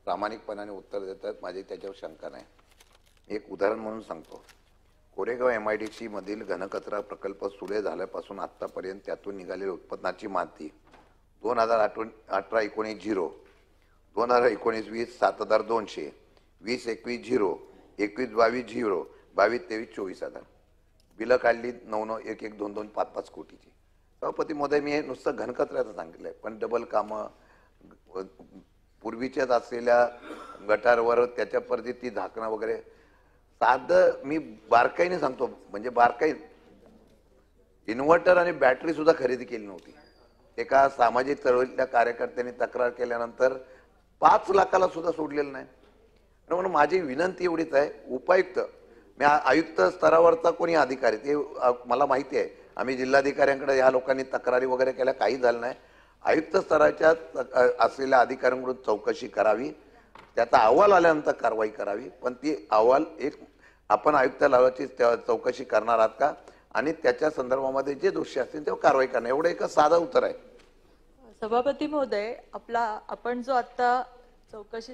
प्रामाणिकपणाने उत्तर देतात, माझी त्याच्यावर शंका नाही. एक उदाहरण म्हणून सांगतो. कोरेगाव MIDC मधील घनकचरा प्रकल्प सुरू झाल्यापासून आतापर्यंत त्यातून निघालेल्या उत्पन्नाची माहिती 2018-19 झिरो, 2019-20 7,200, 20-21 झिरो, 21-22 झिरो, 22-23 24,000. बिलं काढली 9-9-1-1-2-2-5-5 कोटीची. सभापती महोदय, मी हे नुसतं घनकचऱ्याचं सांगितलंय, पण डबल कामं, पूर्वीच्याच असलेल्या गटारवर त्याच्या परती ती झाकणं वगैरे, साधं मी बारकाईने सांगतो, म्हणजे बारकाई इन्व्हर्टर आणि बॅटरी सुद्धा खरेदी केली नव्हती. एका सामाजिक चळवळीतल्या कार्यकर्त्यांनी तक्रार केल्यानंतर 5 लाखाला सुद्धा सोडलेलं नाही. म्हणून माझी विनंती एवढीच आहे, उपायुक्त, मी आयुक्त स्तरावरचा कोणी अधिकारी, ते मला माहिती आहे, आम्ही जिल्हाधिकाऱ्यांकडे या लोकांनी तक्रारी वगैरे केल्या, काही झालं नाही. आयुक्त स्तराच्या असलेल्या अधिकाऱ्यांकडून चौकशी करावी, त्याचा अहवाल आल्यानंतर कारवाई करावी. पण ती अहवाल आपण आयुक्त लेवलची चौकशी करणार आहात का, आणि त्याच्या संदर्भामध्ये जे दोषी असतील तेव्हा कारवाई करणार, एवढं एक साधं उत्तर आहे. सभापती महोदय, आपण जो आता चौकशी